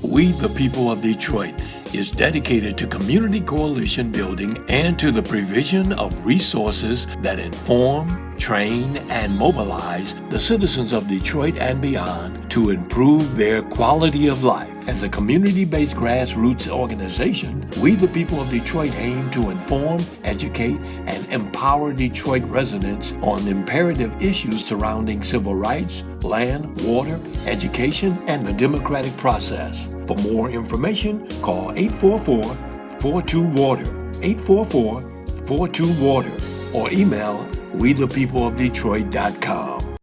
We, the People of Detroit, is dedicated to community coalition building and to the provision of resources that inform, train, and mobilize the citizens of Detroit and beyond to improve their quality of life. As a community-based grassroots organization, we, the People of Detroit, aim to inform, educate, and empower Detroit residents on imperative issues surrounding civil rights, land, water, education, and the democratic process. For more information, call 844-42-WATER, 844-42-WATER, or email wethepeopleofdetroit.com.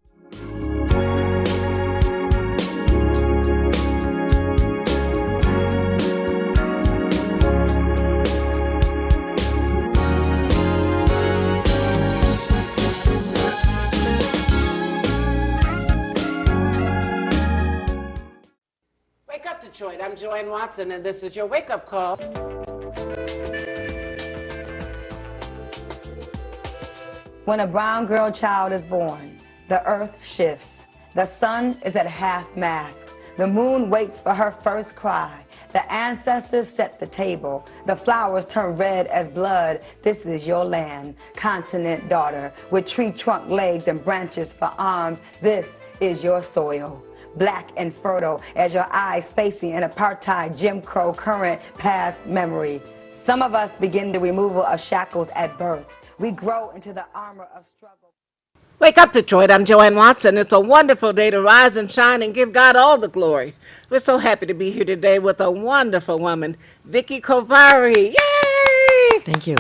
Wake up, Detroit. I'm Joanne Watson, and this is your wake-up call. When a brown girl child is born, the earth shifts. The sun is at half-mast. The moon waits for her first cry. The ancestors set the table. The flowers turn red as blood. This is your land, continent daughter, with tree trunk legs and branches for arms. This is your soil, black and fertile as your eyes facing an apartheid Jim Crow current past memory. Some of us begin the removal of shackles at birth. We grow into the armor of struggle. Wake up, Detroit. I'm Joanne Watson. It's a wonderful day to rise and shine and give God all the glory. We're so happy to be here today with a wonderful woman, Vicki Kovari. Yay! Thank you.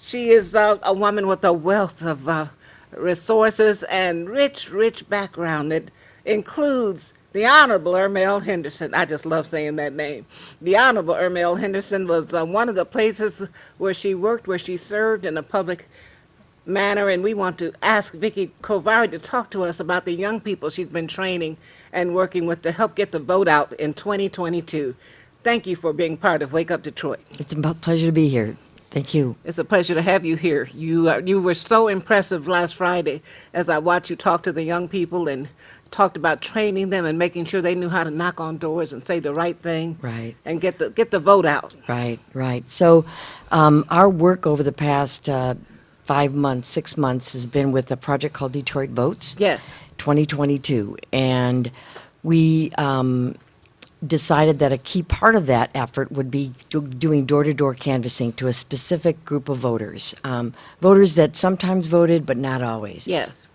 She is a woman with a wealth of resources and rich background that includes the Honorable Ermel Henderson. I just love saying that name. The Honorable Ermel Henderson was one of the places where she worked, where she served in a public manner, and we want to ask Vicki Kovari to talk to us about the young people she's been training and working with to help get the vote out in 2022. Thank you for being part of Wake Up Detroit. It's a pleasure to be here. Thank you. It's a pleasure to have you here. You were so impressive last Friday as I watched you talk to the young people and talked about training them and making sure they knew how to knock on doors and say the right thing. Right. And get the vote out. Right. So our work over the past 5 months, 6 months has been with a project called Detroit Votes. Yes. 2022. And we decided that a key part of that effort would be doing door-to-door canvassing to a specific group of voters. Voters that sometimes voted, but not always. Yes.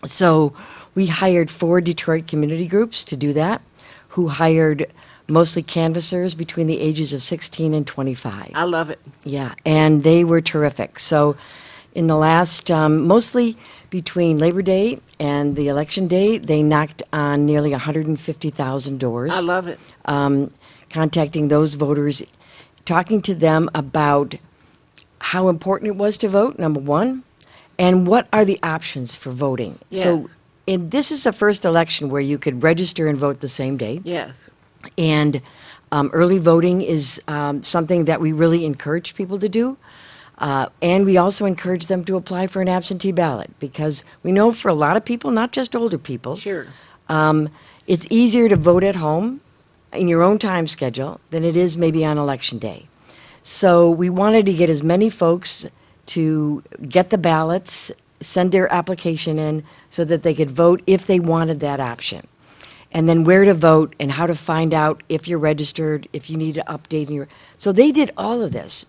So we hired 4 Detroit community groups to do that, who hired mostly canvassers between the ages of 16 and 25. I love it. Yeah, and they were terrific. So in the last, mostly between Labor Day and the election day, they knocked on nearly 150,000 doors. I love it. Contacting those voters, talking to them about how important it was to vote, number one, and what are the options for voting. Yes. So this is the first election where you could register and vote the same day. Yes. And early voting is something that we really encourage people to do. And we also encourage them to apply for an absentee ballot because we know for a lot of people, not just older people, Sure. It's easier to vote at home in your own time schedule than it is maybe on election day. So we wanted to get as many folks to get the ballots, send their application in so that they could vote if they wanted that option. And then where to vote and how to find out if you're registered, if you need to update your... So they did all of this.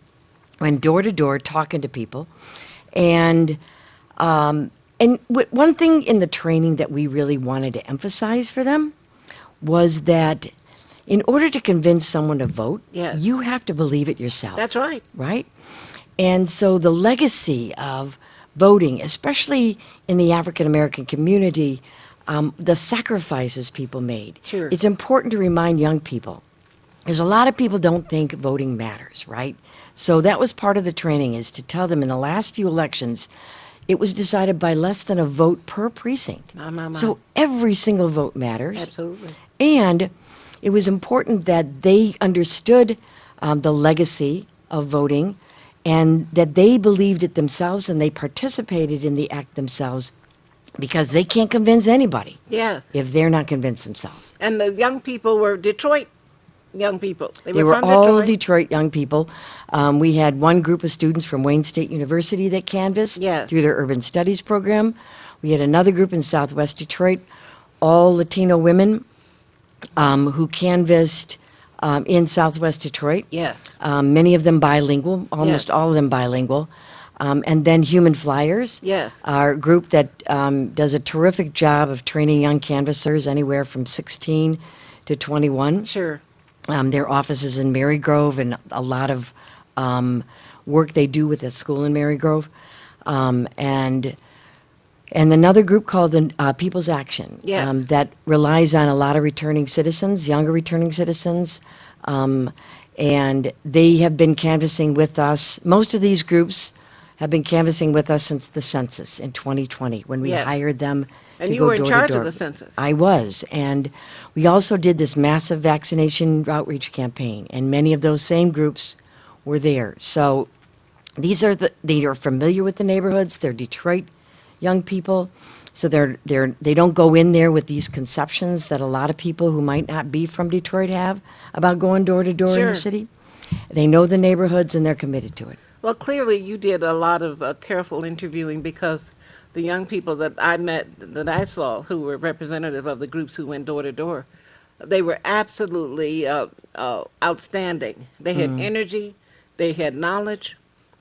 Went door to door talking to people. And one thing in the training that we really wanted to emphasize for them was that in order to convince someone to vote, Yes. you have to believe it yourself. That's right. Right? And so the legacy of voting, especially in the African American community, the sacrifices people made. Sure. It's important to remind young people. There's a lot of people don't think voting matters, right? So that was part of the training, is to tell them in the last few elections, it was decided by less than a vote per precinct. My. So every single vote matters. Absolutely. And it was important that they understood the legacy of voting and that they believed it themselves and they participated in the act themselves because they can't convince anybody Yes. if they're not convinced themselves. And the young people were Detroit young people? They were from all Detroit? Detroit young people. We had one group of students from Wayne State University that canvassed Yes. through their urban studies program. We had another group in Southwest Detroit, all Latino women who canvassed in Southwest Detroit. Yes. Many of them bilingual, almost Yes. all of them bilingual. And then Human Flyers, Yes. our group that does a terrific job of training young canvassers anywhere from 16 to 21. Sure. Their offices in Marygrove and a lot of work they do with the school in Marygrove. And another group called the People's Action Yes. that relies on a lot of returning citizens, younger returning citizens. And they have been canvassing with us. Most of these groups have been canvassing with us since the census in 2020 when we Yes. hired them And to you go were in door to charge of door. the census. I was, and we also did this massive vaccination outreach campaign, and many of those same groups were there. So they are familiar with the neighborhoods. They're Detroit young people, so they don't go in there with these conceptions that a lot of people who might not be from Detroit have about going door to door in Sure. the city. They know the neighborhoods and they're committed to it. Well, clearly you did a lot of careful interviewing because the young people that I met, that I saw, who were representative of the groups who went door to door, they were absolutely outstanding. They had energy, they had knowledge,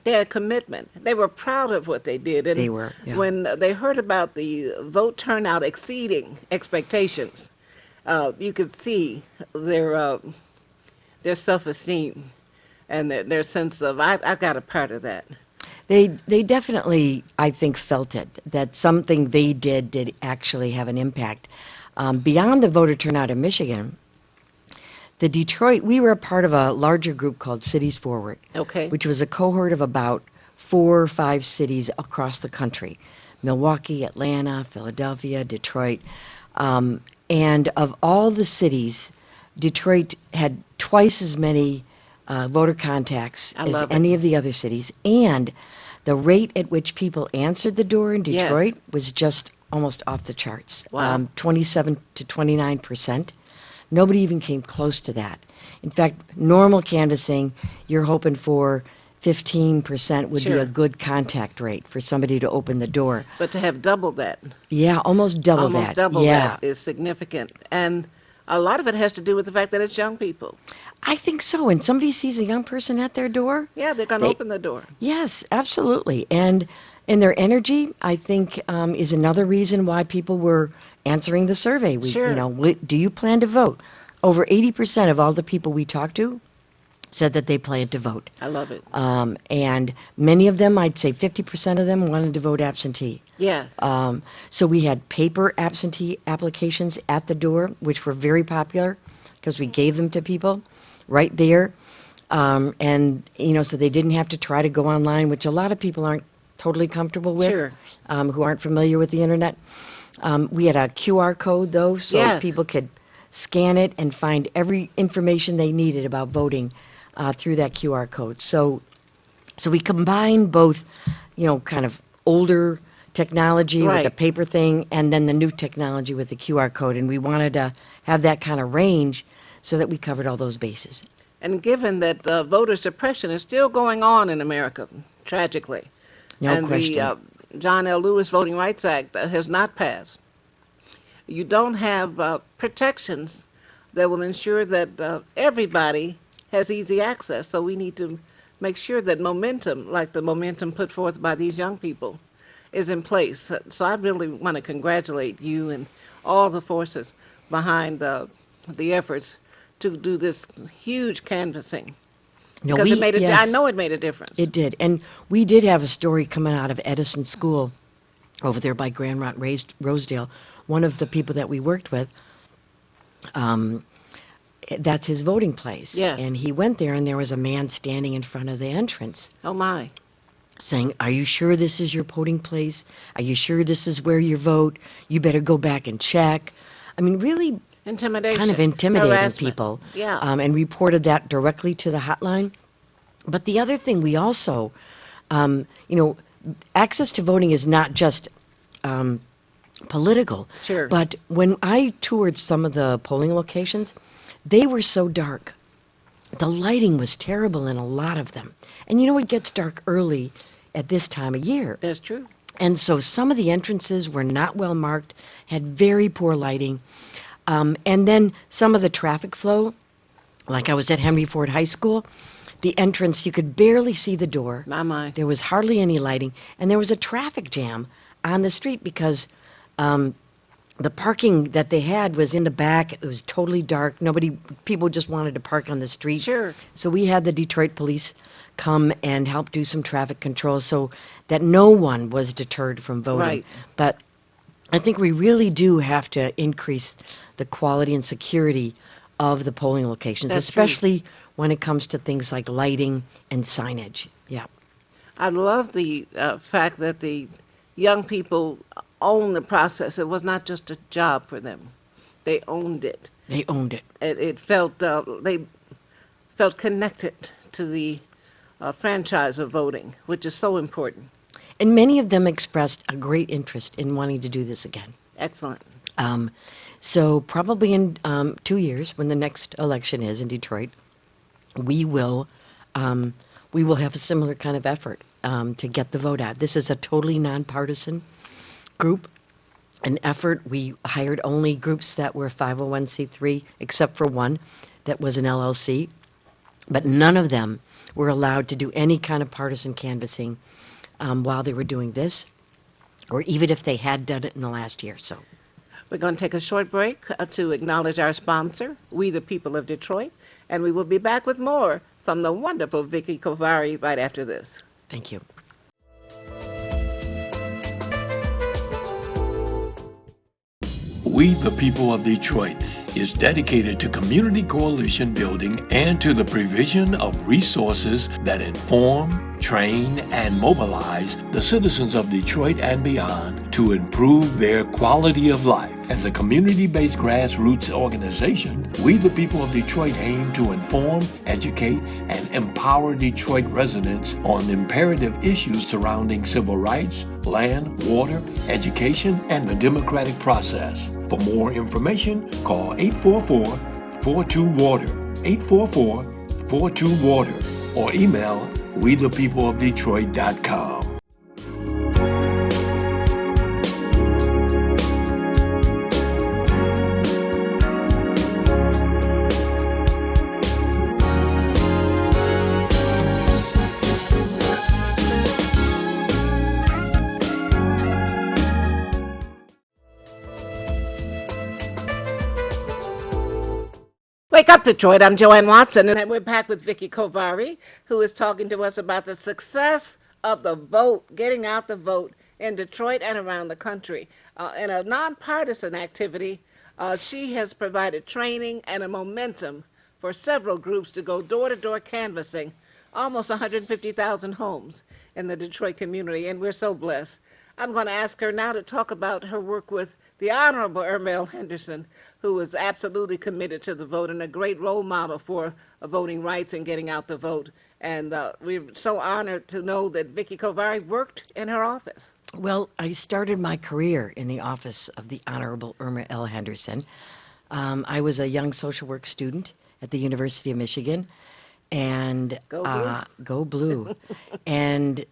they had commitment. They were proud of what they did. And They were, yeah. when they heard about the vote turnout exceeding expectations, you could see their self-esteem and their sense of, I got a part of that. They definitely, I think, felt it, that something they did actually have an impact. Beyond the voter turnout in Michigan, we were a part of a larger group called Cities Forward, Okay. which was a cohort of about 4 or 5 cities across the country: Milwaukee, Atlanta, Philadelphia, Detroit. And of all the cities, Detroit had twice as many voter contacts I as love it. any of the other cities, and the rate at which people answered the door in Yes. Detroit was just almost off the charts. Wow. 27 to 29%. Nobody even came close to that. In fact, normal canvassing, you're hoping for 15% would be Sure. a good contact rate for somebody to open the door. But to have double that, Yeah, almost double almost that. double yeah. that is significant. And a lot of it has to do with the fact that it's young people. I think so. When somebody sees a young person at their door, Yeah, they're going to They- open the door. yes, absolutely. And their energy, I think, is another reason why people were answering the survey. Sure. Do you plan to vote? Over 80% of all the people we talked to said that they planned to vote. I love it. And many of them, I'd say 50% of them, wanted to vote absentee. Yes. So we had paper absentee applications at the door, which were very popular because we gave them to people right there. And, so they didn't have to try to go online, which a lot of people aren't totally comfortable with, Sure. who aren't familiar with the internet. We had a QR code, though, so Yes. people could scan it and find every information they needed about voting through that QR code. So we combined both, kind of older technology with the Right. paper thing and then the new technology with the QR code. And we wanted to have that kind of range so that we covered all those bases. And given that voter suppression is still going on in America, tragically, No and question. the John L. Lewis Voting Rights Act has not passed, you don't have protections that will ensure that everybody has easy access. So we need to make sure that momentum, like the momentum put forth by these young people, is in place. So I really want to congratulate you and all the forces behind the efforts to do this huge canvassing. No, Because it made a, yes, I know it made a difference. it did. And we did have a story coming out of Edison School over there by Grand Rosedale. One of the people that we worked with, that's his voting place. Yes. And he went there, and there was a man standing in front of the entrance Oh my. saying, "Are you sure this is your voting place? Are you sure this is where you vote? You better go back and check." I mean, really Intimidation. kind of intimidating harassment. people. Yeah. And reported that directly to the hotline. But the other thing we also, access to voting is not just political. Sure. But when I toured some of the polling locations, they were so dark. the lighting was terrible in a lot of them. And it gets dark early at this time of year. That's true. And so some of the entrances were not well marked, had very poor lighting. And then some of the traffic flow, like I was at Henry Ford High School, the entrance, you could barely see the door. My. There was hardly any lighting. And there was a traffic jam on the street because the parking that they had was in the back. It was totally dark. People just wanted to park on the street. Sure. So we had the Detroit police come and help do some traffic control so that no one was deterred from voting. Right. But I think we really do have to increase the quality and security of the polling locations, That's true. especially when it comes to things like lighting and signage. Yeah. I love the fact that the young people own the process. It was not just a job for them. They owned it. They owned it. It felt they felt connected to the franchise of voting, which is so important. And many of them expressed a great interest in wanting to do this again. Excellent. So probably in 2 years, when the next election is in Detroit, we will have a similar kind of effort to get the vote out. This is a totally nonpartisan group, an effort. We hired only groups that were 501c3, except for one that was an LLC, but none of them were allowed to do any kind of partisan canvassing while they were doing this, or even if they had done it in the last year. So We're going to take a short break to acknowledge our sponsor, We the People of Detroit, and we will be back with more from the wonderful Vicky Kovari right after this. thank you. We the People of Detroit is dedicated to community coalition building and to the provision of resources that inform, train, and mobilize the citizens of Detroit and beyond to improve their quality of life. As a community-based grassroots organization, We the People of Detroit aim to inform, educate, and empower Detroit residents on imperative issues surrounding civil rights, land, water, education, and the democratic process. For more information, call 844-42-WATER, 844-42-WATER, or email wethepeopleofdetroit.com. Wake up, Detroit. I'm Joanne Watson, and we're back with Vicky Kovari, who is talking to us about the success of the vote, getting out the vote in Detroit and around the country. In a nonpartisan activity, she has provided training and a momentum for several groups to go door-to-door canvassing almost 150,000 homes in the Detroit community, and we're so blessed. I'm going to ask her now to talk about her work with the Honorable Ermel Henderson, who is absolutely committed to the vote and a great role model for voting rights and getting out the vote. And we're so honored to know that Vicky Kovari worked in her office. Well, I started my career in the office of the Honorable Irma L. Henderson. I was a young social work student at the University of Michigan, and Go Blue. Go Blue. And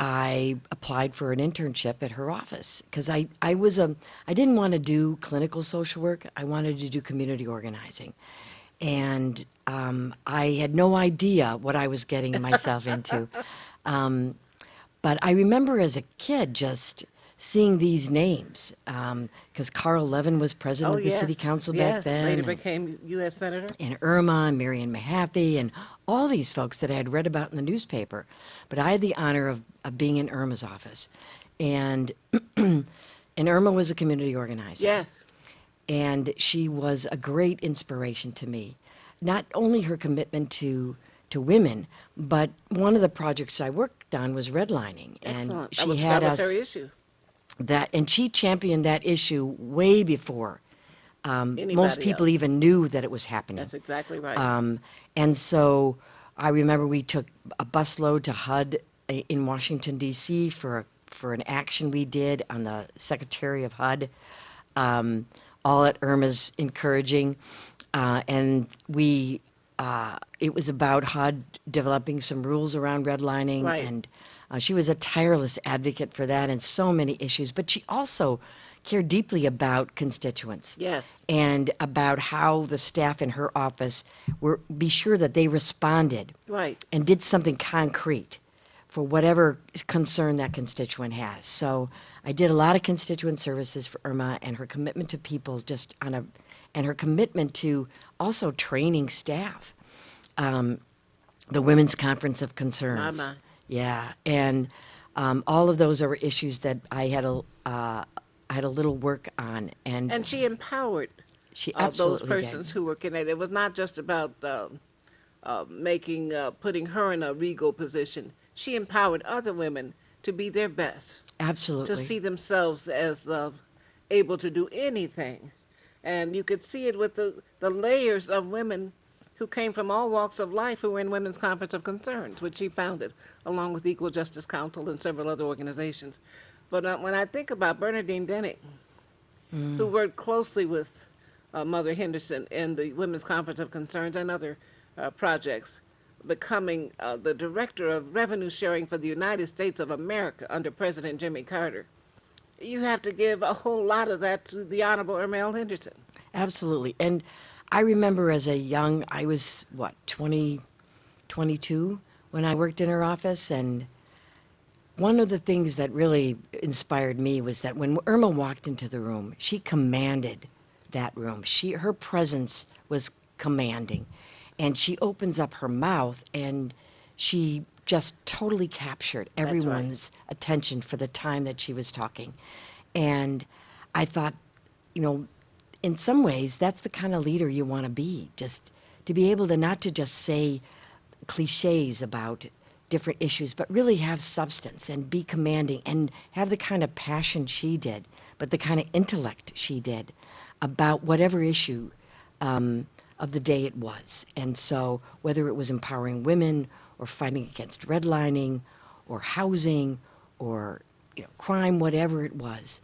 I applied for an internship at her office because I didn't want to do clinical social work. I wanted to do community organizing. And I had no idea what I was getting myself into. But I remember as a kid just seeing these names because Carl Levin was president of the city council back then. Later became U.S. Senator. And Irma and Marion Mahaffey and all these folks that I had read about in the newspaper. But I had the honor of being in Irma's office. And Irma was a community organizer. Yes. And she was a great inspiration to me. Not only her commitment to women, but one of the projects I worked on was redlining. Excellent. And she that was had us her issue. and she championed that issue way before most Anybody people else. even knew that it was happening. That's exactly right. And so I remember we took a busload to HUD in Washington, D.C. for an action we did on the Secretary of HUD, all at Irma's encouraging. And we it was about HUD developing some rules around redlining, Right. and she was a tireless advocate for that and so many issues. But she also cared deeply about constituents. Yes. And about how the staff in her office be sure that they responded Right. and did something concrete for whatever concern that constituent has. So I did a lot of constituent services for Irma, and her commitment to people and her commitment to also training staff. The Women's Conference of Concerns. My. Yeah, and all of those are issues that I had a little work on, And she empowered she those absolutely persons did. who were connected. It was not just about putting her in a regal position. She empowered other women to be their best, Absolutely. to see themselves as able to do anything. And you could see it with the layers of women who came from all walks of life who were in Women's Conference of Concerns, which she founded, along with Equal Justice Council and several other organizations. But when I think about Bernadine Dennick, who worked closely with Mother Henderson in the Women's Conference of Concerns and other projects, becoming the Director of Revenue Sharing for the United States of America under President Jimmy Carter, you have to give a whole lot of that to the Honorable Irma L. Henderson. Absolutely. And I remember I was, 22 when I worked in her office, and one of the things that really inspired me was that when Irma walked into the room, she commanded that room. Her presence was commanding, and she opens up her mouth, and she just totally captured right. everyone's attention for the time that she was talking. And I thought, in some ways, that's the kind of leader you want to be, just to be able to not to just say cliches about different issues, but really have substance and be commanding and have the kind of passion she did, but the kind of intellect she did about whatever issue of the day it was. And so whether it was empowering women or fighting against redlining or housing or crime, whatever it was,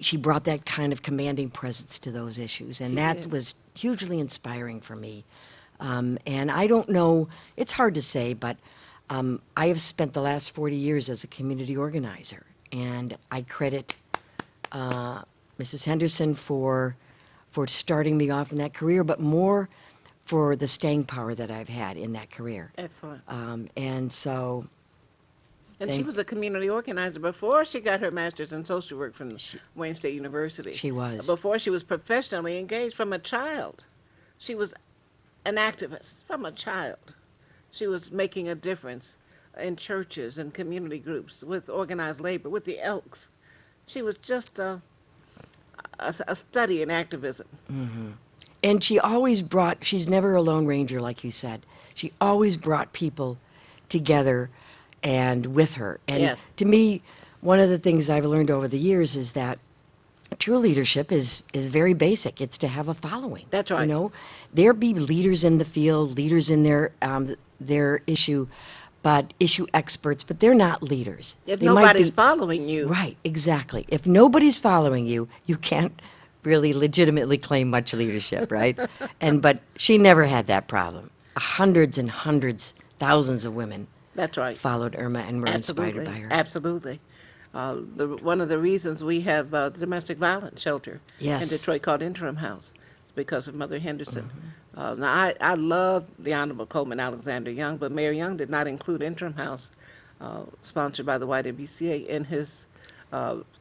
she brought that kind of commanding presence to those issues, and She that did. was hugely inspiring for me. And I don't know, it's hard to say, but I have spent the last 40 years as a community organizer, and I credit Mrs. Henderson for starting me off in that career, but more for the staying power that I've had in that career. Excellent. And so, And she was a community organizer before she got her master's in social work from Wayne State University. She was. Before she was professionally engaged from a child. She was an activist from a child. She was making a difference in churches and community groups with organized labor, with the Elks. She was just a study in activism. and she's never a lone ranger, like you said. She always brought people together and with her. And Yes. to me, one of the things I've learned over the years is that true leadership is very basic. It's to have a following. That's right. There be leaders in the field, leaders in their issue, but issue experts, but they're not leaders. If They might nobody's be- following you, Right, exactly. If nobody's following you, you can't really legitimately claim much leadership, right? But she never had that problem. Hundreds and hundreds, thousands of women that's right. followed Irma and were inspired by her. Absolutely. One of the reasons we have the domestic violence shelter Yes. in Detroit called Interim House is because of Mother Henderson. Now, I love the Honorable Coleman Alexander Young, but Mayor Young did not include Interim House, sponsored by the YWCA, in his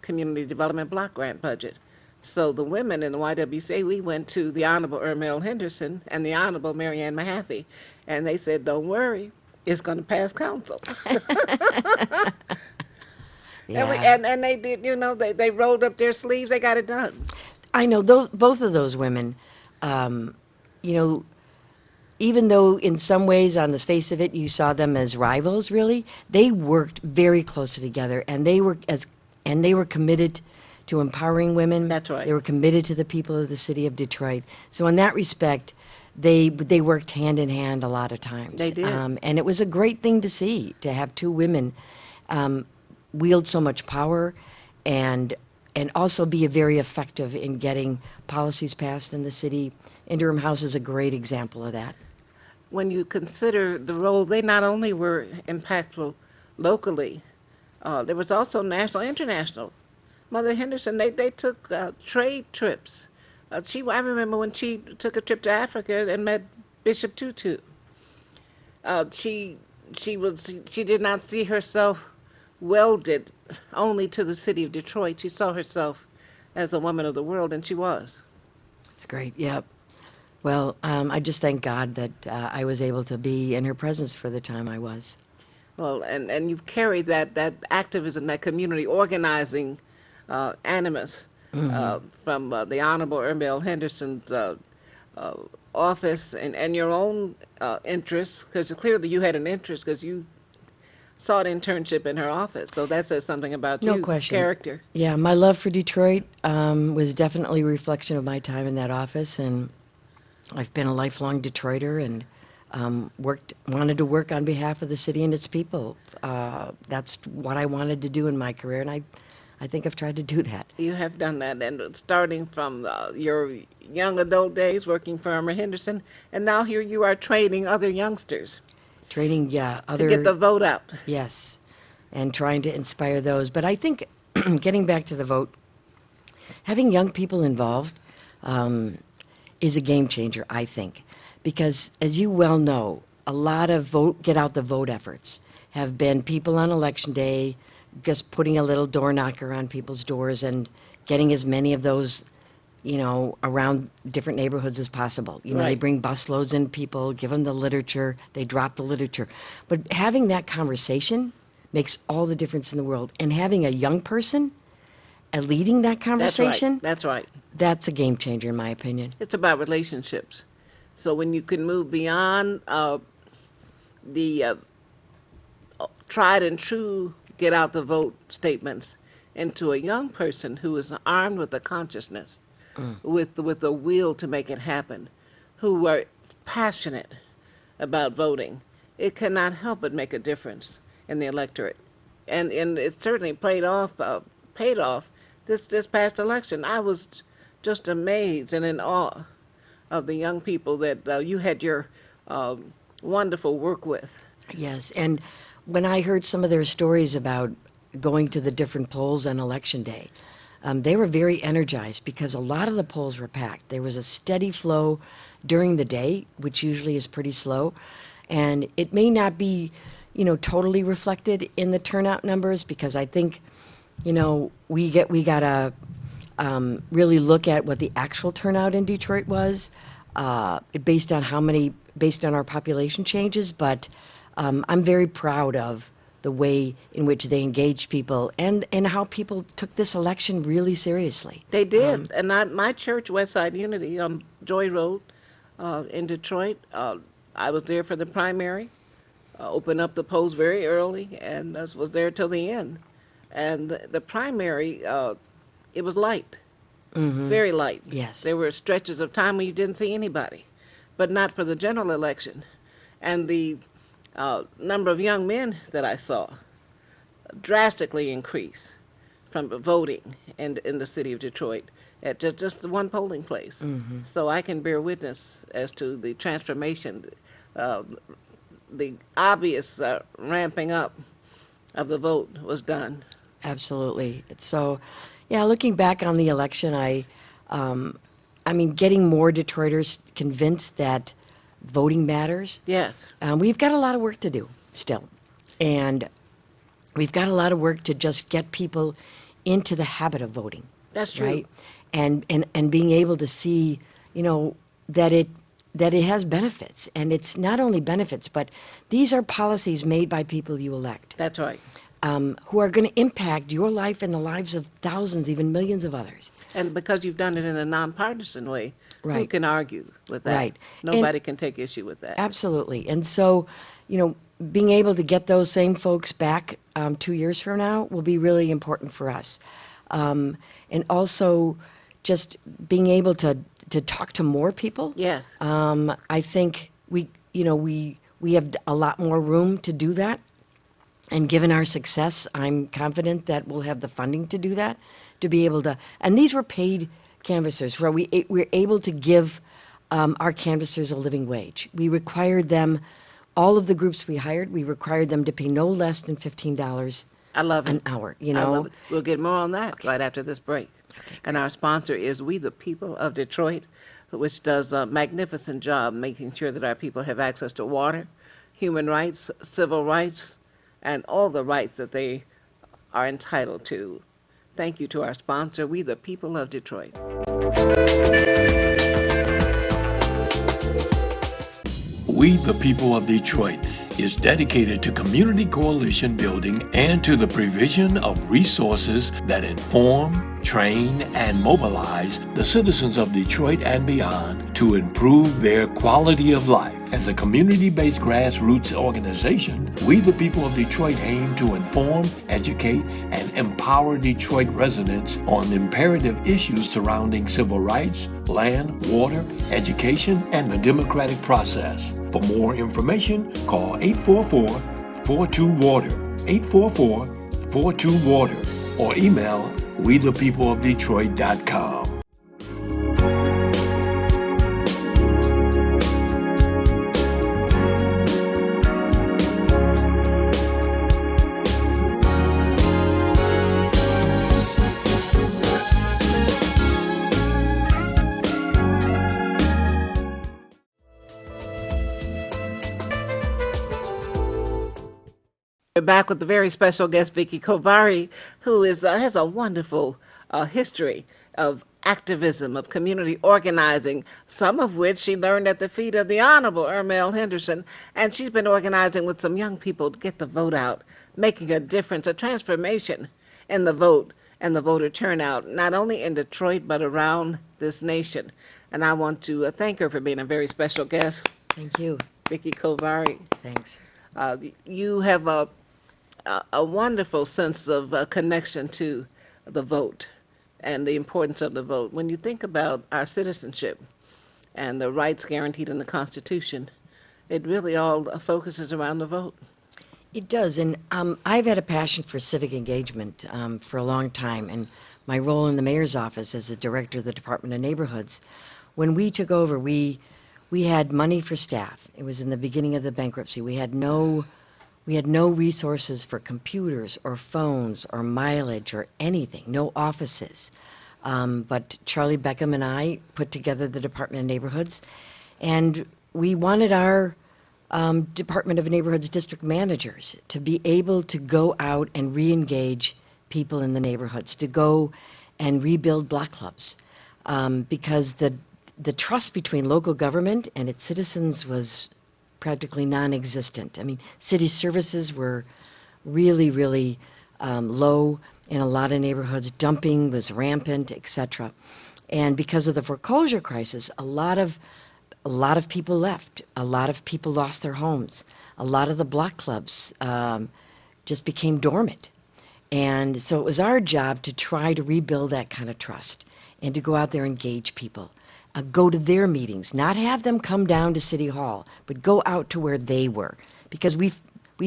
community development block grant budget. So the women in the YWCA, we went to the Honorable Irma L. Henderson and the Honorable Mary Ann Mahaffey, and they said, "Don't worry, it's going to pass council." Yeah. And they did, they rolled up their sleeves, they got it done. I know both of those women, even though in some ways on the face of it you saw them as rivals, really, they worked very closely together, and they were committed to empowering women. That's right. They were committed to the people of the city of Detroit. So in that respect, they worked hand in hand a lot of times. They did. And it was a great thing to see, to have two women wield so much power and and also be very effective in getting policies passed in the city. Interim House is a great example of that. When you consider the role, they not only were impactful locally, there was also national, international. Mother Henderson, they took trade trips. I remember when she took a trip to Africa and met Bishop Tutu. She did not see herself welded only to the city of Detroit. She saw herself as a woman of the world, and she was. It's great. Yep. Well, I just thank God that I was able to be in her presence for the time I was. Well, and you've carried that activism, that community organizing animus from the Honorable Ermel Henderson's office and your own interests, because clearly you had an interest because you sought internship in her office. So that says something about No you, question. character. Yeah, my love for Detroit was definitely a reflection of my time in that office, and I've been a lifelong Detroiter and wanted to work on behalf of the city and its people. That's what I wanted to do in my career, and I think I've tried to do that. You have done that, and starting from your young adult days working for Irma Henderson, and now here you are training other youngsters Training, yeah, other... to get the vote out. Yes, and trying to inspire those. But I think, getting back to the vote, having young people involved is a game changer, I think. Because, as you well know, a lot of get out the vote efforts have been people on Election Day just putting a little door knocker on people's doors and getting as many of those, around different neighborhoods as possible. They Right. bring busloads in people, give them the literature, they drop the literature. But having that conversation makes all the difference in the world. And having a young person leading that conversation, That's right. that's a game changer in my opinion. It's about relationships. So when you can move beyond the tried and true get out the vote statements into a young person who is armed with a consciousness, with the will to make it happen, who are passionate about voting, it cannot help but make a difference in the electorate. And it certainly paid off this past election. I was just amazed and in awe of the young people that you had your wonderful work with. Yes, and when I heard some of their stories about going to the different polls on Election Day, they were very energized because a lot of the polls were packed. There was a steady flow during the day, which usually is pretty slow, and it may not be, totally reflected in the turnout numbers because I think, we gotta really look at what the actual turnout in Detroit was, based on our population changes, but I'm very proud of the way in which they engaged people and how people took this election really seriously. They did. And my church, Westside Unity, on Joy Road in Detroit, I was there for the primary, opened up the polls very early, and was there till the end. And the primary, it was light, very light. Yes. There were stretches of time when you didn't see anybody, but not for the general election. And the number of young men that I saw drastically increase from voting in the city of Detroit at just the one polling place. So I can bear witness as to the transformation, the obvious ramping up of the vote was done. Absolutely. So, yeah, looking back on the election, getting more Detroiters convinced that voting matters. Yes. We've got a lot of work to do still. And we've got a lot of work to just get people into the habit of voting. That's true. Right? And being able to see, that it has benefits. And it's not only benefits, but these are policies made by people you elect. That's right. Who are going to impact your life and the lives of thousands, even millions of others. And because you've done it in a nonpartisan way, who Right. can argue with that? Right. Nobody can take issue with that. Absolutely. And so, being able to get those same folks back 2 years from now will be really important for us. And also just being able to talk to more people. Yes. I think we have a lot more room to do that. And given our success, I'm confident that we'll have the funding to do that, to be able to, and these were paid canvassers where we're able to give our canvassers a living wage. We required them, all of the groups we hired, we required them to pay no less than $15 I love it. an hour, you I know. love it. We'll get more on that right after this break. And our sponsor is We the People of Detroit, which does a magnificent job making sure that our people have access to water, human rights, civil rights, and all the rights that they are entitled to. Thank you to our sponsor, We the People of Detroit. We the People of Detroit is dedicated to community coalition building and to the provision of resources that inform, train, and mobilize the citizens of Detroit and beyond to improve their quality of life. As a community-based grassroots organization, We the People of Detroit aim to inform, educate, and empower Detroit residents on imperative issues surrounding civil rights, land, water, education, and the democratic process. For more information, call 844-42-WATER, 844-42-WATER, or email wethepeopleofdetroit.com. We're back with the very special guest, Vicky Kovari, who has a wonderful history of activism, of community organizing, some of which she learned at the feet of the Honorable Ermel Henderson. And she's been organizing with some young people to get the vote out, making a difference, a transformation in the vote and the voter turnout, not only in Detroit, but around this nation. And I want to thank her for being a very special guest. Thank you. Vicky Kovari. Thanks. You have a wonderful sense of connection to the vote and the importance of the vote. When you think about our citizenship and the rights guaranteed in the Constitution, it really all focuses around the vote. It does, and I've had a passion for civic engagement for a long time, and my role in the mayor's office as the director of the Department of Neighborhoods. When we took over, we had money for staff. It was in the beginning of the bankruptcy. We had no resources for computers or phones or mileage or anything, no offices. But Charlie Beckham and I put together the Department of Neighborhoods, and we wanted our Department of Neighborhoods district managers to be able to go out and re-engage people in the neighborhoods, to go and rebuild block clubs, because the trust between local government and its citizens was practically non-existent. I mean, city services were really, really low in a lot of neighborhoods. Dumping was rampant, etc. And because of the foreclosure crisis, a lot of people left. A lot of people lost their homes. A lot of the block clubs just became dormant. And so it was our job to try to rebuild that kind of trust and to go out there and engage people. Go to their meetings, not have them come down to City Hall, but go out to where they were, because we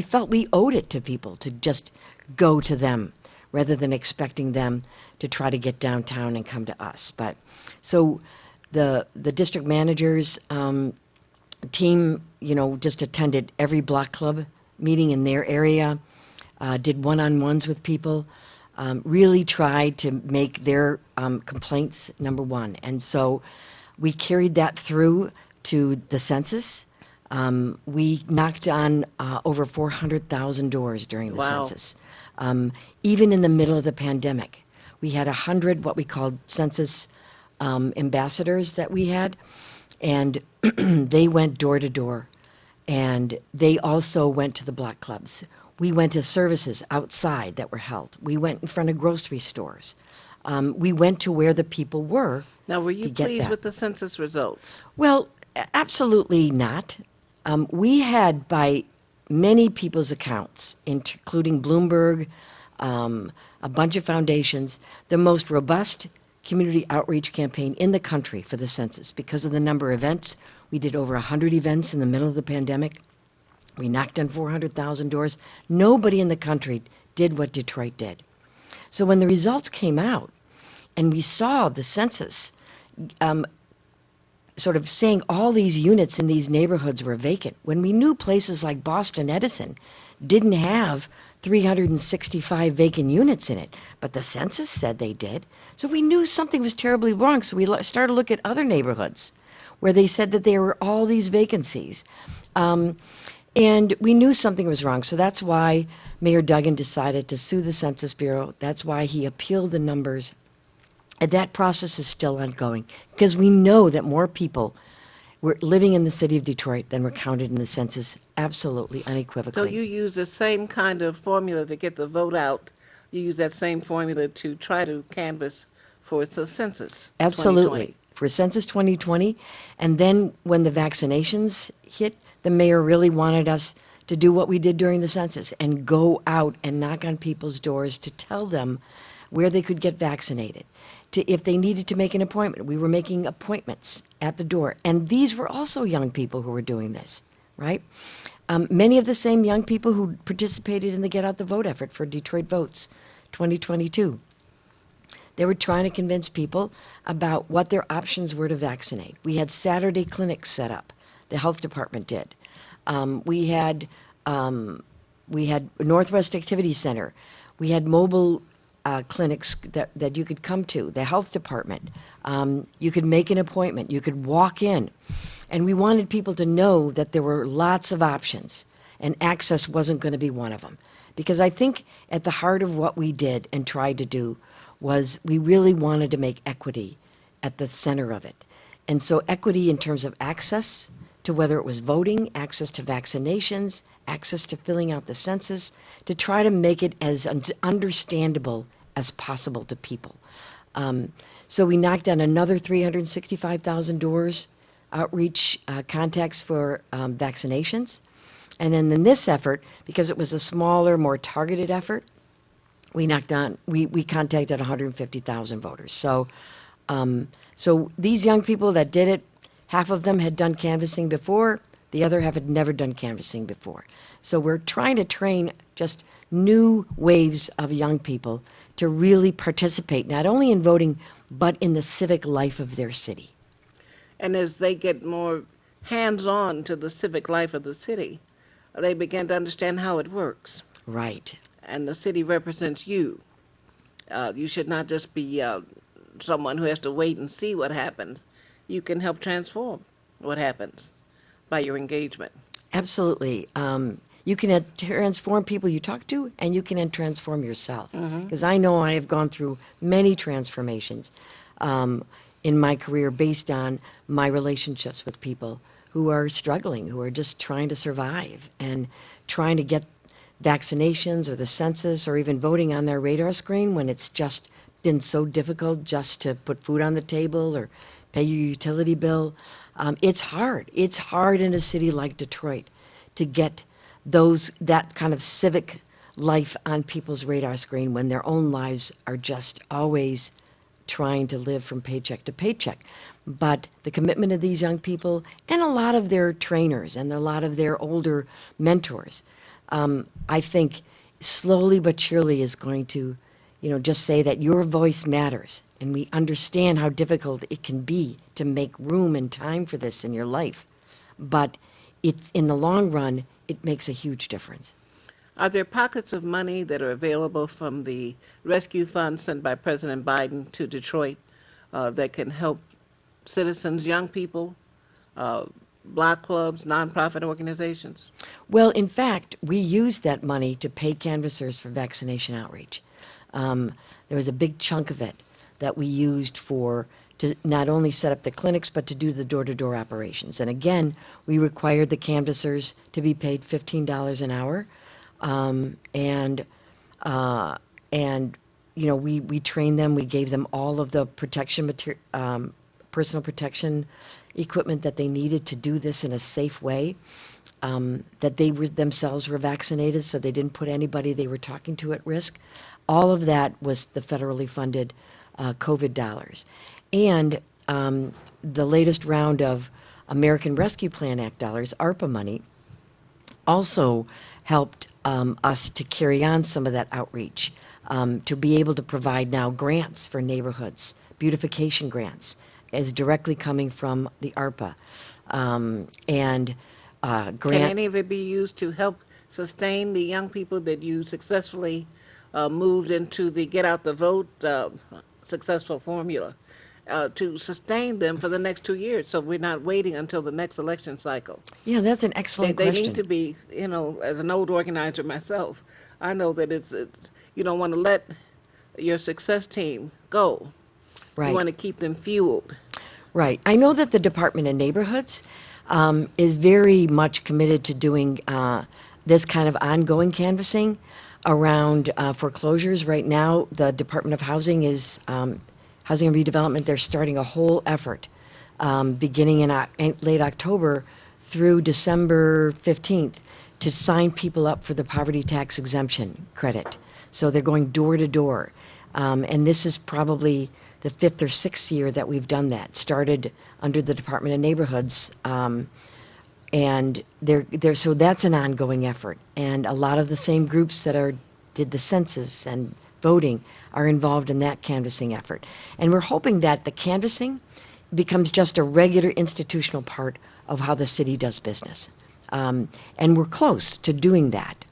felt we owed it to people to just go to them rather than expecting them to try to get downtown and come to us. But so the district managers team, just attended every block club meeting in their area, did one-on-ones with people, really tried to make their complaints number one. And so we carried that through to the census. We knocked on over 400,000 doors during the Wow. census. Even in the middle of the pandemic, we had 100 what we called census ambassadors that we had, and they went door to door, and they also went to the block clubs. We went to services outside that were held. We went in front of grocery stores. We went to where the people were. Now, were you to get pleased that. with the census results? Well, absolutely not. We had, by many people's accounts, including Bloomberg, a bunch of foundations, the most robust community outreach campaign in the country for the census because of the number of events. We did over 100 events in the middle of the pandemic. We knocked on 400,000 doors. Nobody in the country did what Detroit did. So when the results came out, And we saw the census sort of saying all these units in these neighborhoods were vacant, when we knew places like Boston Edison didn't have 365 vacant units in it, but the census said they did. So we knew something was terribly wrong, so we started to look at other neighborhoods where they said that there were all these vacancies. And we knew something was wrong, so that's why Mayor Duggan decided to sue the Census Bureau. That's why he appealed the numbers. And that process is still ongoing, because we know that more people were living in the city of Detroit than were counted in the census, absolutely, unequivocally. So you use the same kind of formula to get the vote out. You use that same formula to try to canvass for the census. Absolutely. 2020. For Census 2020. And then when the vaccinations hit, the mayor really wanted us to do what we did during the census and go out and knock on people's doors to tell them where they could get vaccinated. If they needed to make an appointment, we were making appointments at the door. And these were also young people who were doing this, right? Many of the same young people who participated in the Get Out the Vote effort for Detroit Votes 2022. They were trying to convince people about what their options were to vaccinate. We had Saturday clinics set up. The health department did. We had Northwest Activity Center. We had mobile clinics that you could come to, the health department. You could make an appointment. You could walk in. And we wanted people to know that there were lots of options, and access wasn't going to be one of them. Because I think at the heart of what we did and tried to do was we really wanted to make equity at the center of it. And so equity in terms of access to whether it was voting, access to vaccinations, access to filling out the census, to try to make it as understandable as possible to people. So we knocked on another 365,000 doors, outreach contacts for vaccinations. And then in this effort, because it was a smaller, more targeted effort, we contacted 150,000 voters. So these young people that did it, half of them had done canvassing before, the other half had never done canvassing before. So we're trying to train just new waves of young people to really participate, not only in voting, but in the civic life of their city. And as they get more hands-on to the civic life of the city, they begin to understand how it works. Right. And the city represents you. You should not just be someone who has to wait and see what happens. You can help transform what happens by your engagement. Absolutely. You can transform people you talk to, and you can transform yourself. Because I know I have gone through many transformations in my career based on my relationships with people who are struggling, who are just trying to survive and trying to get vaccinations or the census or even voting on their radar screen when it's just been so difficult just to put food on the table or pay your utility bill. It's hard. It's hard in a city like Detroit to get that kind of civic life on people's radar screen when their own lives are just always trying to live from paycheck to paycheck. But the commitment of these young people and a lot of their trainers and a lot of their older mentors, I think slowly but surely is going to, just say that your voice matters. And we understand how difficult it can be to make room and time for this in your life. But in the long run, it makes a huge difference. Are there pockets of money that are available from the rescue fund sent by President Biden to Detroit that can help citizens, young people, block clubs, nonprofit organizations? Well, in fact, we used that money to pay canvassers for vaccination outreach. There was a big chunk of it that we used to not only set up the clinics, but to do the door-to-door operations. And again, we required the canvassers to be paid $15 an hour. We trained them. We gave them all of the personal protection equipment that they needed to do this in a safe way, that they themselves were vaccinated, so they didn't put anybody they were talking to at risk. All of that was the federally funded COVID dollars. And the latest round of American Rescue Plan Act dollars, ARPA money, also helped us to carry on some of that outreach. to be able to provide now grants for neighborhoods, beautification grants, is directly coming from the ARPA. Can any of it be used to help sustain the young people that you successfully moved into the Get Out the Vote successful formula, to sustain them for the next 2 years, so we're not waiting until the next election cycle? Yeah, that's an excellent They question. need to be, as an old organizer myself, I know that it's you don't want to let your success team go. Right. You want to keep them fueled. Right. I know that the Department of Neighborhoods is very much committed to doing this kind of ongoing canvassing around foreclosures. Right now, the Department of Housing is Housing and Redevelopment. They're starting a whole effort beginning in late October through December 15th to sign people up for the poverty tax exemption credit. So they're going door to door. And this is probably the 5th or 6th year that we've done that. Started under the Department of Neighborhoods, and so that's an ongoing effort. And a lot of the same groups that did the census and voting are involved in that canvassing effort. And we're hoping that the canvassing becomes just a regular institutional part of how the city does business. And we're close to doing that.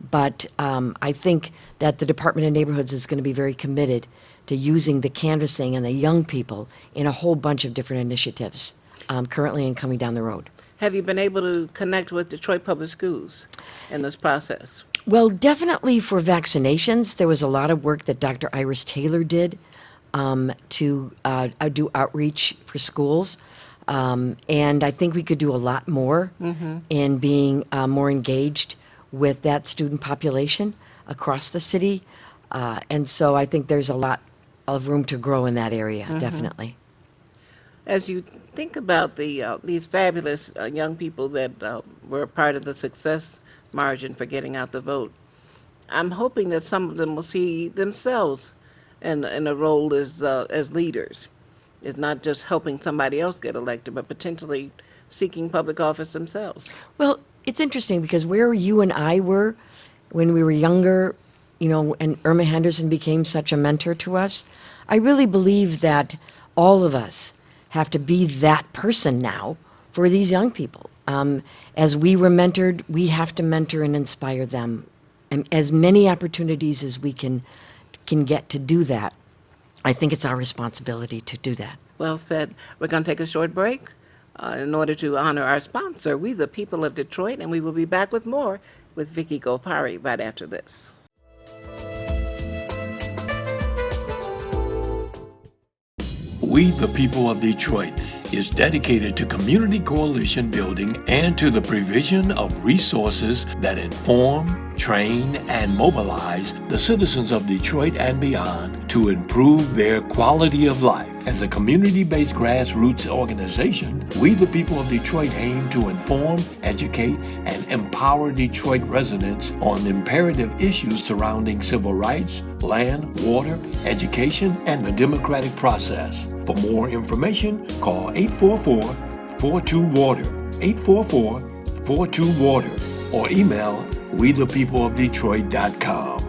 But I think that the Department of Neighborhoods is going to be very committed to using the canvassing and the young people in a whole bunch of different initiatives currently and coming down the road. Have you been able to connect with Detroit Public Schools in this process? Well, definitely for vaccinations. There was a lot of work that Dr. Iris Taylor did to do outreach for schools. And I think we could do a lot more in being more engaged with that student population across the city. And so I think there's a lot of room to grow in that area, definitely. As you think about these fabulous young people that were a part of the success margin for getting out the vote, I'm hoping that some of them will see themselves in a role as leaders. It's not just helping somebody else get elected, but potentially seeking public office themselves. Well, it's interesting because where you and I were when we were younger, and Irma Henderson became such a mentor to us, I really believe that all of us have to be that person now for these young people. As we were mentored, we have to mentor and inspire them. And as many opportunities as we can get to do that, I think it's our responsibility to do that. Well said. We're going to take a short break in order to honor our sponsor, We the People of Detroit, and we will be back with more with Vicky Gopari right after this. We the People of Detroit is dedicated to community coalition building and to the provision of resources that inform, train, and mobilize the citizens of Detroit and beyond to improve their quality of life. As a community-based grassroots organization, We the People of Detroit aim to inform, educate, and empower Detroit residents on imperative issues surrounding civil rights, land, water, education, and the democratic process. For more information, call 844-42-WATER, 844-42-WATER, or email wethepeopleofdetroit.com.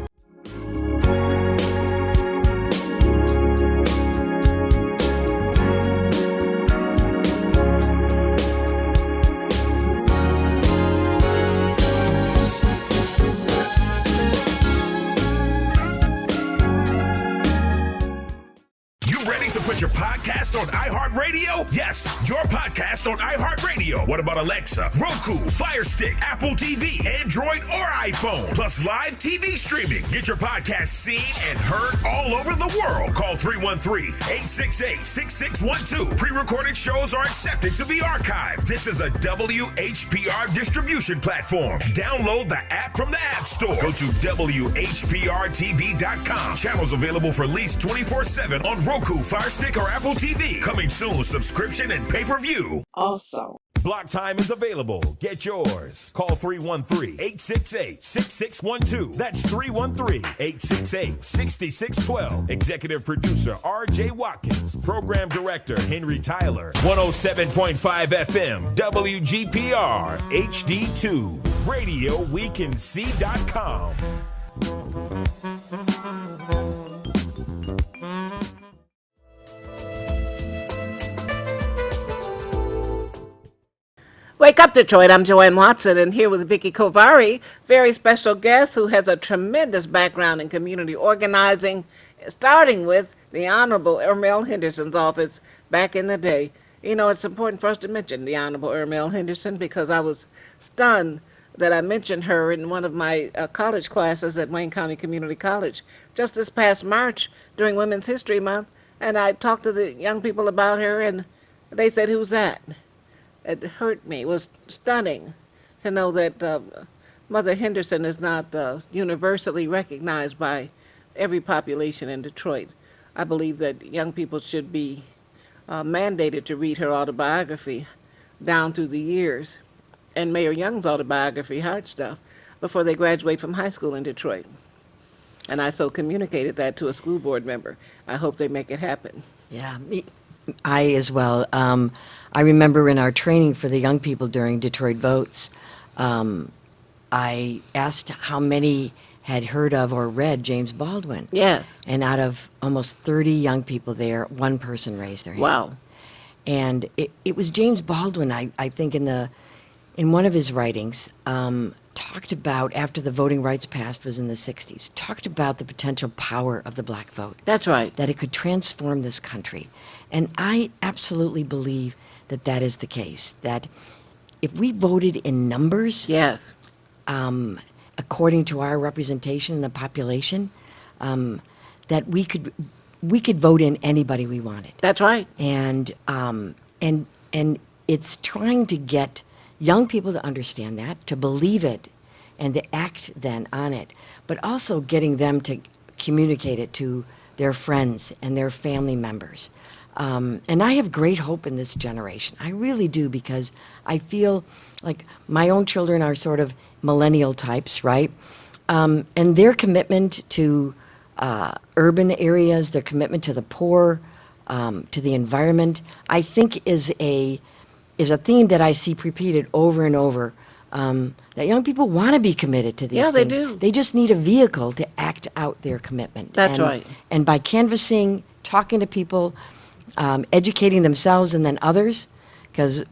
Your podcast on iHeartRadio? Yes, your podcast on iHeartRadio. What about Alexa, Roku, Fire Stick, Apple TV, Android, or iPhone? Plus live TV streaming. Get your podcast seen and heard all over the world. Call 313-868-6612. Pre-recorded shows are accepted to be archived. This is a WHPR distribution platform. Download the app from the App Store. Go to WHPRTV.com. Channels available for lease 24/7 on Roku, Fire Stick, or Apple TV. Coming soon, subscription and pay-per-view. Also, Block time is available. Get yours. Call 313-868-6612. That's 313-868-6612. Executive producer R.J. Watkins. Program director Henry Tyler. 107.5 FM WGPR HD2. RadioWeCanSee.com. up, Detroit? I'm Joanne Watson, and here with Vicky Kovari, very special guest who has a tremendous background in community organizing, starting with the Honorable Ermel Henderson's office back in the day. You know, it's important for us to mention the Honorable Ermel Henderson because I was stunned that I mentioned her in one of my college classes at Wayne County Community College just this past March during Women's History Month, and I talked to the young people about her, and they said, "Who's that?" It hurt me. It was stunning to know that Mother Henderson is not universally recognized by every population in Detroit. I believe that young people should be mandated to read her autobiography down through the years, and Mayor Young's autobiography, Hard Stuff, before they graduate from high school in Detroit. And I so communicated that to a school board member. I hope they make it happen. Yeah, I as well. I remember in our training for the young people during Detroit Votes, I asked how many had heard of or read James Baldwin. Yes. And out of almost 30 young people there, one person raised their hand. Wow. And it was James Baldwin, I think, in one of his writings, talked about, after the Voting Rights passed was in the 60s, talked about the potential power of the black vote. That's right. That it could transform this country. And I absolutely believe that that is the case, that if we voted in numbers, Yes. according to our representation in the population, that we could vote in anybody we wanted. That's right. And it's trying to get young people to understand that, to believe it, and to act then on it, but also getting them to communicate it to their friends and their family members. And I have great hope in this generation. I really do, because I feel like my own children are sort of millennial types, right? And their commitment to urban areas, their commitment to the poor, to the environment, I think is a theme that I see repeated over and over. That young people want to be committed to these Yeah, they things. do. They just need a vehicle to act out their commitment. That's right. And by canvassing, talking to people, educating themselves and then others, because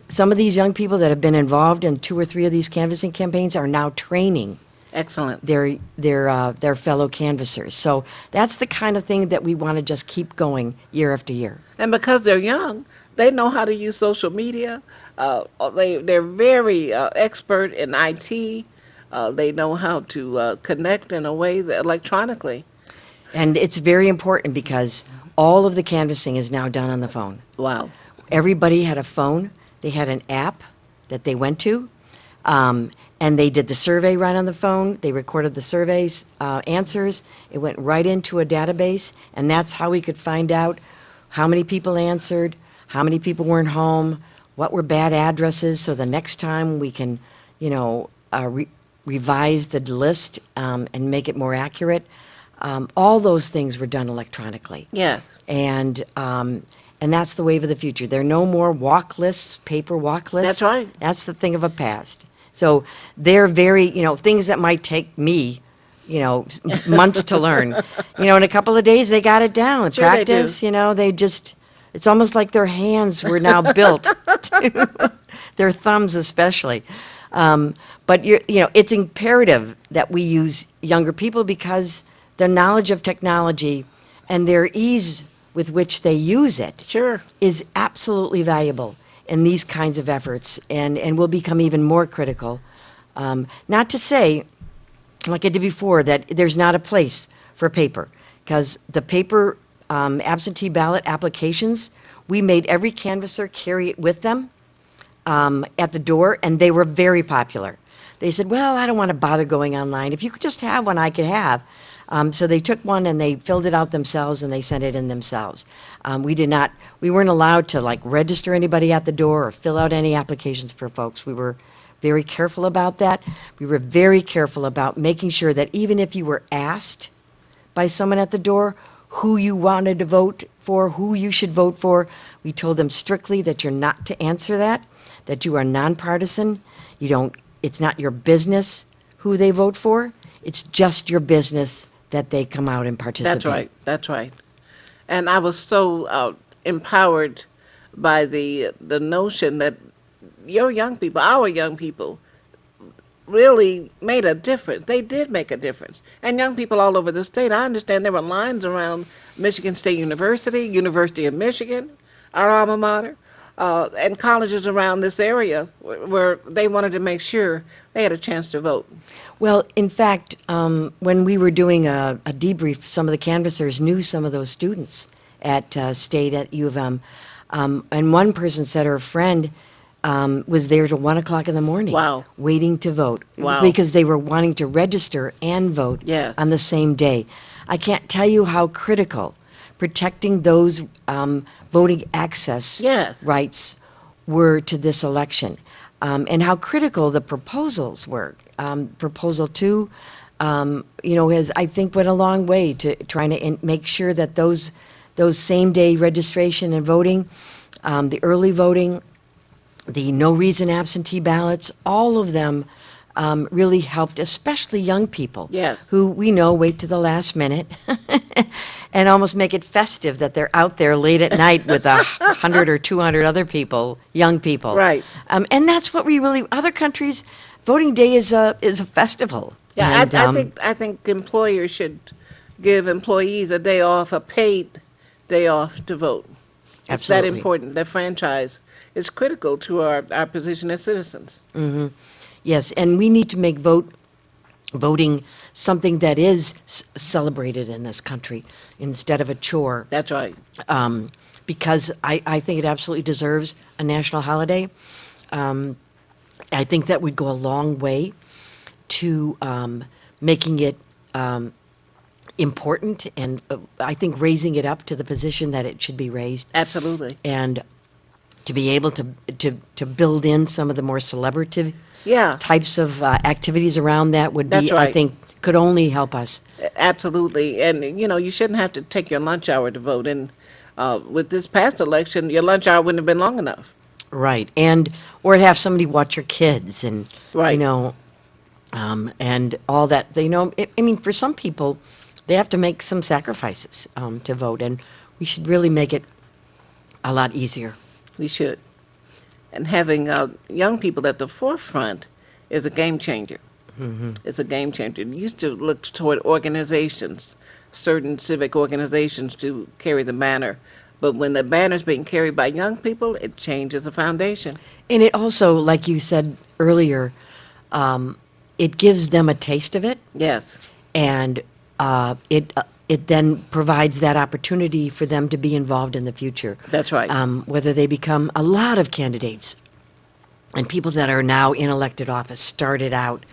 some of these young people that have been involved in 2 or 3 of these canvassing campaigns are now training Excellent. their fellow canvassers. So that's the kind of thing that we want to just keep going year after year. And because they're young, they know how to use social media. They're very expert in IT. They know how to connect in a way that electronically. And it's very important because all of the canvassing is now done on the phone. Wow. Everybody had a phone. They had an app that they went to, and they did the survey right on the phone. They recorded the survey's answers. It went right into a database, and that's how we could find out how many people answered, how many people weren't home, what were bad addresses, so the next time we can, revise the list and make it more accurate. All those things were done electronically. Yes. And that's the wave of the future. There are no more walk lists, paper walk lists. That's right. That's the thing of a past. So they're very, things that might take me, months to learn. In a couple of days they got it down. Sure they do. Practice, they just, it's almost like their hands were now built to their thumbs especially. But it's imperative that we use younger people because the knowledge of technology and their ease with which they use it Sure. is absolutely valuable in these kinds of efforts and will become even more critical. Not to say, like I did before, that there's not a place for paper, because the paper absentee ballot applications, we made every canvasser carry it with them at the door, and they were very popular. They said, well, I don't want to bother going online. If you could just have one, I could have. So they took one and they filled it out themselves and they sent it in themselves. We weren't allowed to register anybody at the door or fill out any applications for folks. We were very careful about that. We were very careful about making sure that even if you were asked by someone at the door who you wanted to vote for, who you should vote for, we told them strictly that you're not to answer that you are nonpartisan. It's not your business who they vote for. It's just your business that they come out and participate. That's right. That's right. And I was so empowered by the notion that your young people, our young people, really made a difference. They did make a difference. And young people all over the state, I understand there were lines around Michigan State University, University of Michigan, our alma mater, and colleges around this area where they wanted to make sure they had a chance to vote. Well, in fact, when we were doing a debrief, some of the canvassers knew some of those students at State at U of M. And one person said her friend was there till 1 o'clock in the morning. Wow. Waiting to vote. Wow. Because they were wanting to register and vote Yes. on the same day. I can't tell you how critical protecting those voting access Yes. rights were to this election, and how critical the proposals were. Proposal 2, has, I think, went a long way to trying to make sure that those same-day registration and voting, the early voting, the no-reason absentee ballots, all of them really helped, especially young people, Yes. who we know wait to the last minute and almost make it festive that they're out there late at night with 100 or 200 other people, young people. Right. And that's what we really, other countries, voting day is a festival. Yeah, And, I think employers should give employees a day off, a paid day off to vote. It's that Absolutely. important. The franchise is critical to our position as citizens. Yes, and we need to make voting something that is celebrated in this country instead of a chore. That's right. Because I think it absolutely deserves a national holiday. I think that would go a long way to making it important, and I think raising it up to the position that it should be raised, Absolutely. and to be able to build in some of the more celebrative Yeah, types of activities around that would be, That's I right. think, could only help us. absolutely. And, you shouldn't have to take your lunch hour to vote. And with this past election, your lunch hour wouldn't have been long enough. Right, or have somebody watch your kids, and Right. and all that. I mean, for some people, they have to make some sacrifices to vote, and we should really make it a lot easier. We should. And having young people at the forefront is a game changer. It's a game changer. It used to look toward organizations, certain civic organizations, to carry the banner. But when the banner's being carried by young people, it changes the foundation. And it also, like you said earlier, it gives them a taste of it, Yes, and it then provides that opportunity for them to be involved in the future. that's right. Whether they become a lot of candidates and people that are now in elected office started out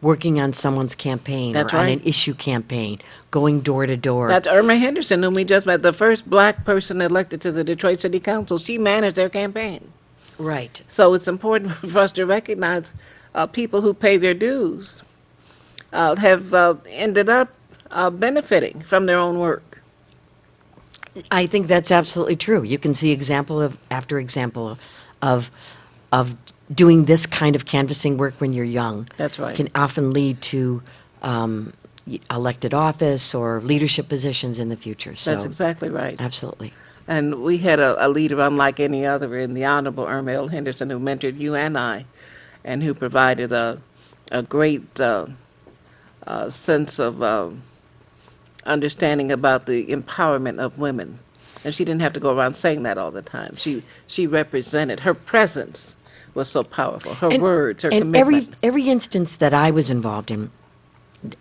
working on someone's campaign That's or on right. an issue campaign, going door to door. That's Irma Henderson, whom we just met, the first black person elected to the Detroit City Council. She managed their campaign. Right. So it's important for us to recognize people who pay their dues have ended up benefiting from their own work. I think that's absolutely true. You can see example after example of doing this kind of canvassing work when you're young. That's right. Can often lead to elected office or leadership positions in the future. So That's exactly right. absolutely. And we had a leader unlike any other in the Honorable Irma L. Henderson, who mentored you and I, and who provided a great sense of understanding about the empowerment of women. And she didn't have to go around saying that all the time. She represented, her presence was so powerful, her words, her and commitment. every instance that I was involved in,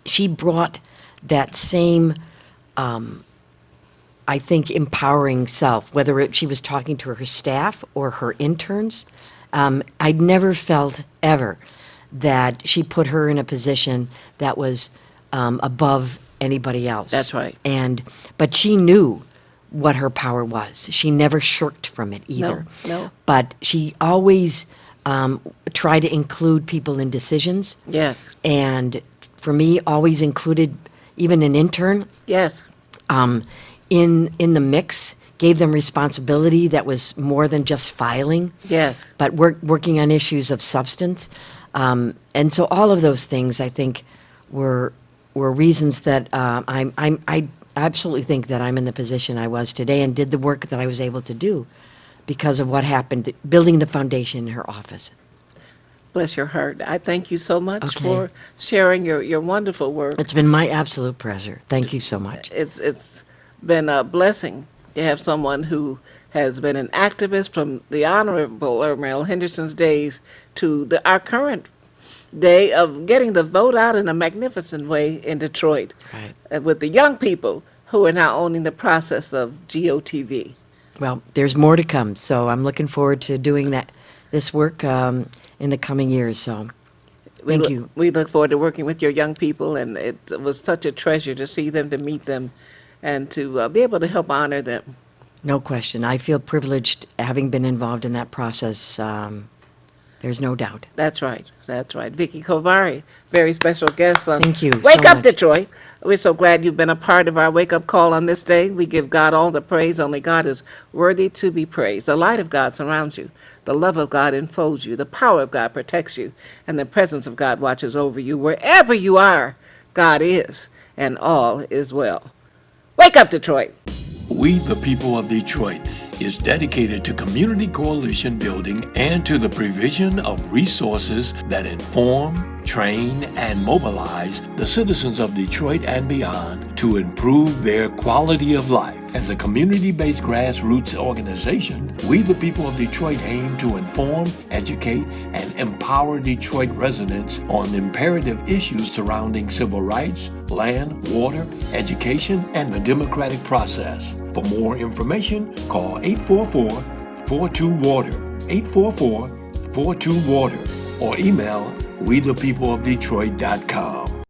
she brought that same, I think, empowering self, whether she was talking to her staff or her interns. I'd never felt ever that she put her in a position that was above anybody else. That's right. But she knew what her power was. She never shirked from it either. No. But she always tried to include people in decisions. Yes, And for me, always included even an intern yes, in the mix, gave them responsibility that was more than just filing, yes. but working on issues of substance. And so all of those things, I think, were reasons that I absolutely think that I'm in the position I was today and did the work that I was able to do because of what happened, building the foundation in her office. Bless your heart. I thank you so much Okay. for sharing your wonderful work. It's been my absolute pleasure. Thank you so much. It's been a blessing to have someone who has been an activist from the Honorable Ermel Henderson's days to our current day of getting the vote out in a magnificent way in Detroit, Right. with the young people who are now owning the process of GOTV. Well, there's more to come, so I'm looking forward to doing this work in the coming years. So, thank you. We look forward to working with your young people, and it was such a treasure to see them, to meet them, and to be able to help honor them. No question. I feel privileged having been involved in that process. There's no doubt. That's right. That's right. Vicky Kovari, very special guest on Thank you Wake so Up much. Detroit. We're so glad you've been a part of our wake up call on this day. We give God all the praise. Only God is worthy to be praised. The light of God surrounds you. The love of God enfolds you. The power of God protects you. And the presence of God watches over you. Wherever you are, God is, and all is well. Wake up, Detroit. We, the people of Detroit, is dedicated to community coalition building and to the provision of resources that inform, train, and mobilize the citizens of Detroit and beyond to improve their quality of life. As a community-based grassroots organization, we, the people of Detroit, aim to inform, educate, and empower Detroit residents on imperative issues surrounding civil rights, land, water, education, and the democratic process. For more information, call 844-42-WATER, 844-42-WATER, or email wethepeopleofdetroit.com.